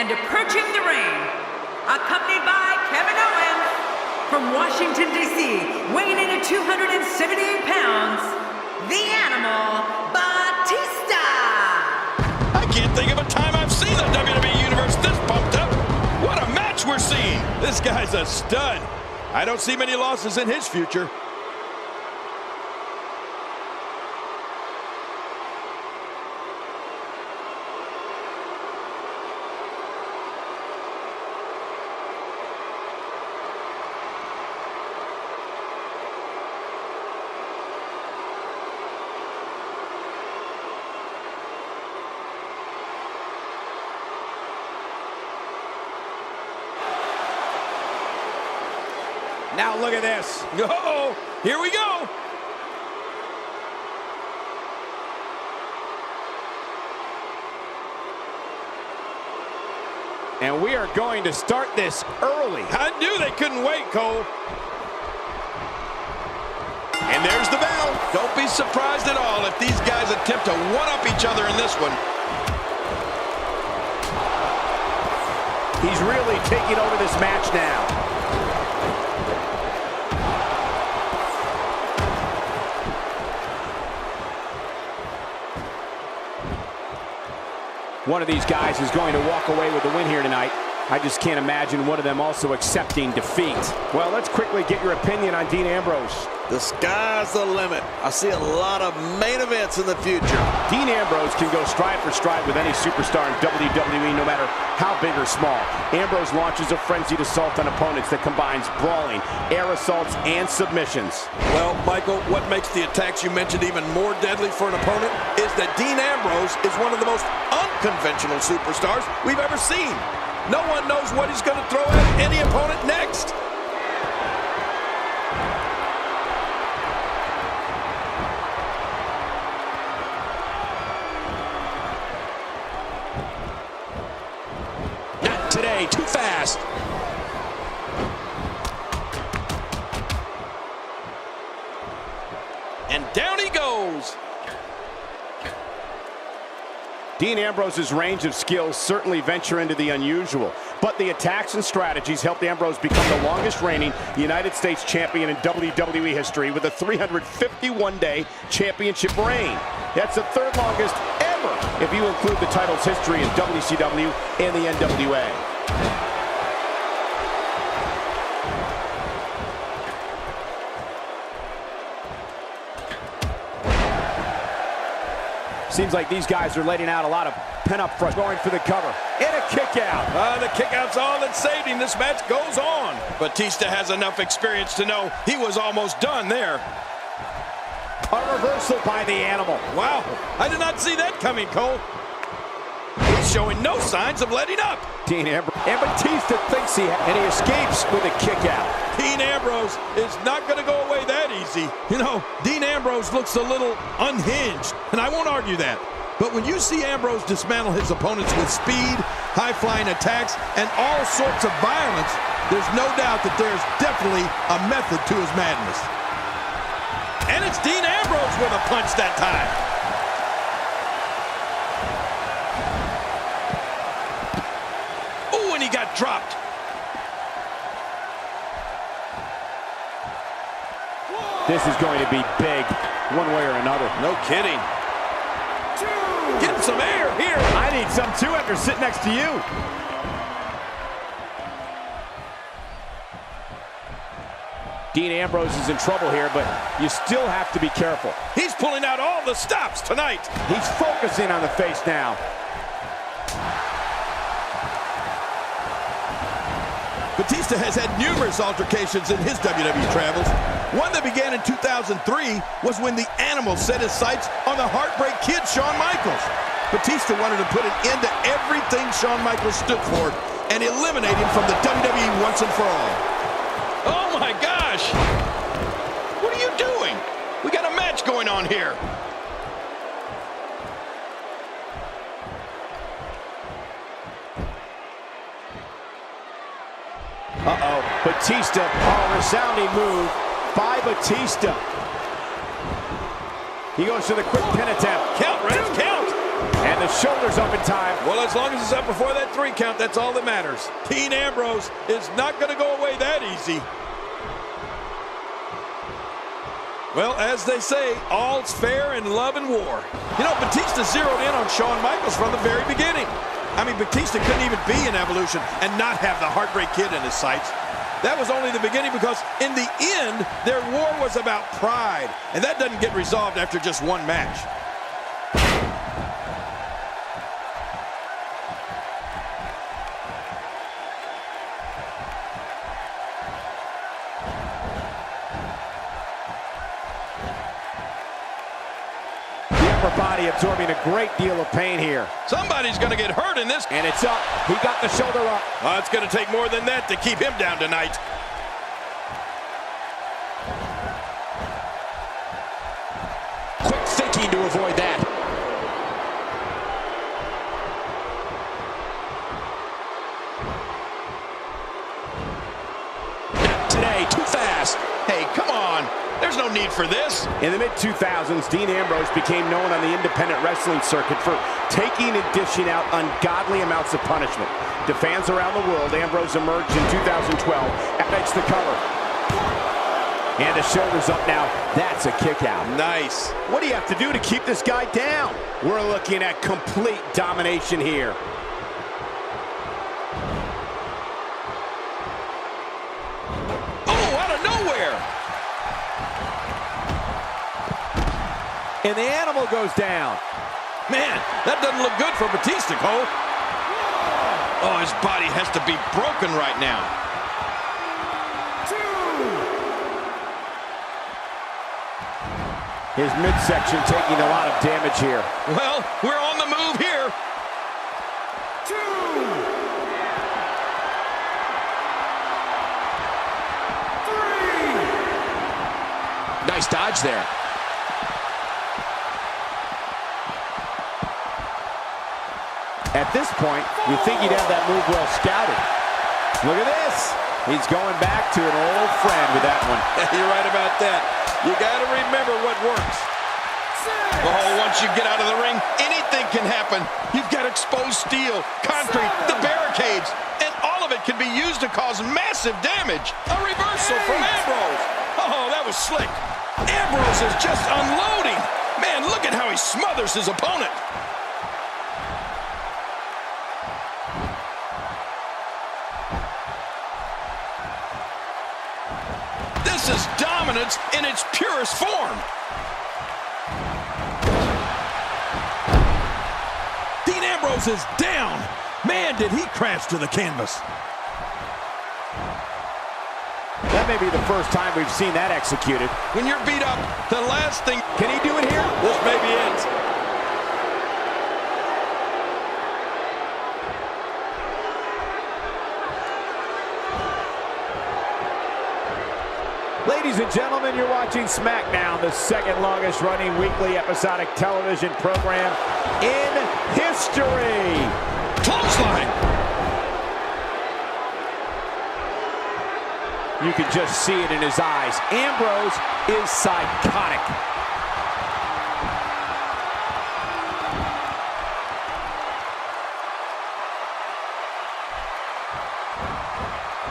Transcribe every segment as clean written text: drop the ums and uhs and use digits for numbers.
And approaching the ring, accompanied by Kevin Owens, from Washington, D.C., weighing in at 278 pounds, the Animal, Batista! I can't think of a time I've seen the WWE Universe this pumped up. What a match we're seeing. This guy's a stud. I don't see many losses in his future. Now look at this. Oh, here we go. And we are going to start this early. I knew they couldn't wait, Cole. And there's the bell. Don't be surprised at all if these guys attempt to one-up each other in this one. He's really taking over this match now. One of these guys is going to walk away with the win here tonight. I just can't imagine one of them also accepting defeat. Well, let's quickly get your opinion on Dean Ambrose. The sky's the limit. I see a lot of main events in the future. Dean Ambrose can go stride for stride with any superstar in WWE, no matter how big or small. Ambrose launches a frenzied assault on opponents that combines brawling, air assaults, and submissions. Well, Michael, what makes the attacks you mentioned even more deadly for an opponent is that Dean Ambrose is one of the most unconventional superstars we've ever seen. No one knows what he's going to throw at any opponent next. Not today, too fast. And down he goes. Dean Ambrose's range of skills certainly venture into the unusual, but the attacks and strategies helped Ambrose become the longest reigning United States champion in WWE history with a 351-day championship reign. That's the third longest ever if you include the title's history in WCW and the NWA. Seems like these guys are letting out a lot of pent-up frustration. Going for the cover. And a kick out. The kick out's all that saved him. This match goes on. Batista has enough experience to know he was almost done there. A reversal by the Animal. Wow, I did not see that coming, Cole. He's showing no signs of letting up. Dean Ambrose. And Batista thinks and he escapes with a kick out. Dean Ambrose is not going to go away that easy. You know, Dean Ambrose looks a little unhinged, and I won't argue that. But when you see Ambrose dismantle his opponents with speed, high-flying attacks, and all sorts of violence, there's no doubt that there's definitely a method to his madness. And it's Dean Ambrose with a punch that time. Oh, and he got dropped. This is going to be big, one way or another. No kidding. Getting some air here. I need some too after sitting next to you. Dean Ambrose is in trouble here, but you still have to be careful. He's pulling out all the stops tonight. He's focusing on the face now. Batista has had numerous altercations in his WWE travels. One that began in 2003 was when the Animal set his sights on the Heartbreak Kid, Shawn Michaels. Batista wanted to put an end to everything Shawn Michaels stood for and eliminate him from the WWE once and for all. Oh my gosh! What are you doing? We got a match going on here. Uh-oh, Batista, a resounding move by Batista. He goes to the quick pin attempt. Count, Ref, count. And And the shoulder's up in time. Well, as long as it's up before that 3 count, that's all that matters. Dean Ambrose is not going to go away that easy. Well, as they say, all's fair in love and war. You know, Batista zeroed in on Shawn Michaels from the very beginning. I mean, Batista couldn't even be in Evolution and not have the Heartbreak Kid in his sights. That was only the beginning, because in the end, their war was about pride. And that doesn't get resolved after just one match. Upper body absorbing a great deal of pain here. Somebody's going to get hurt in this. And it's up. He got the shoulder up. It's going to take more than that to keep him down tonight. Quick thinking to avoid that. Today, too fast. Hey, come on. There's no need for this. In the mid-2000s, Dean Ambrose became known on the independent wrestling circuit for taking and dishing out ungodly amounts of punishment. To fans around the world, Ambrose emerged in 2012 and makes the cover. And the shoulder's up now. That's a kick out. Nice. What do you have to do to keep this guy down? We're looking at complete domination here. Oh, out of nowhere. And the animal goes down. Man, that doesn't look good for Batista, Cole. Oh, his body has to be broken right now. His midsection taking a lot of damage here. Well, we're on the move here. 2. Nice dodge there. At this point, you think he'd have that move well scouted. Look at this. He's going back to an old friend with that one. You're right about that. You got to remember what works. Oh, once you get out of the ring, anything can happen. You've got exposed steel, concrete, the barricades, and all of it can be used to cause massive damage. A reversal from Ambrose. Oh, that was slick. Ambrose is just unloading. Man, look at how he smothers his opponent. This is dominance in its purest form. Dean Ambrose is down. Man, did he crash to the canvas. That may be the first time we've seen that executed. When you're beat up, the last thing... Can he do it here? This may be it. Ladies and gentlemen, you're watching SmackDown, the second longest running weekly episodic television program in history. Clothesline. You can just see it in his eyes. Ambrose is psychotic.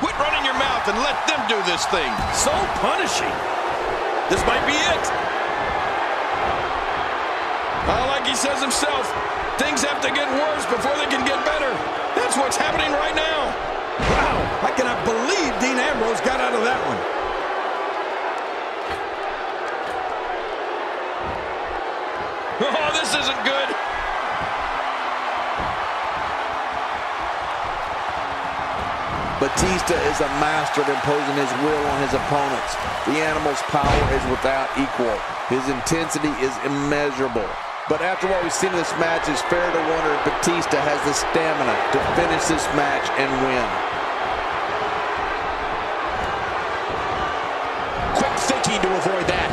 Quit running your mouth and let them do this thing. So punishing. This might be it. Like he says himself, things have to get worse before they can get better. That's what's happening right now. Wow, I cannot believe Dean Ambrose got out of that one. Oh, this isn't good. Batista is a master of imposing his will on his opponents. The Animal's power is without equal. His intensity is immeasurable. But after what we've seen in this match, it's fair to wonder if Batista has the stamina to finish this match and win. Quick thinking to avoid that.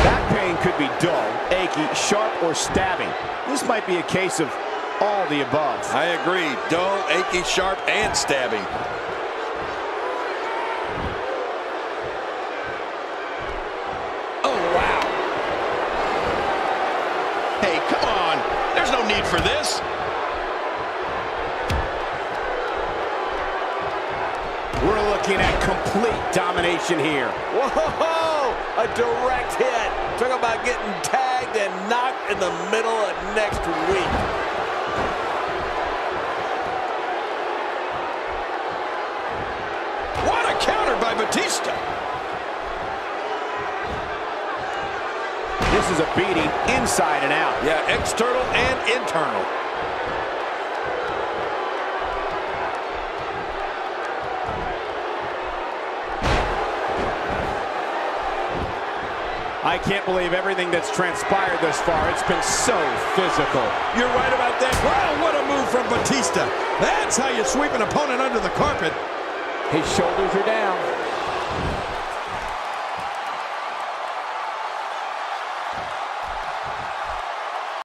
That pain could be dull, achy, sharp, or stabbing. This might be a case of all the above. I agree. Dull, achy, sharp, and stabbing. no need for this. We're looking at complete domination here. Whoa! A direct hit. Talk about getting tagged and knocked in the middle of next week. What a counter by Batista. This is a beating inside and out. Yeah, external and internal. I can't believe everything that's transpired thus far. It's been so physical. You're right about that. Wow, what a move from Batista. That's how you sweep an opponent under the carpet. His shoulders are down.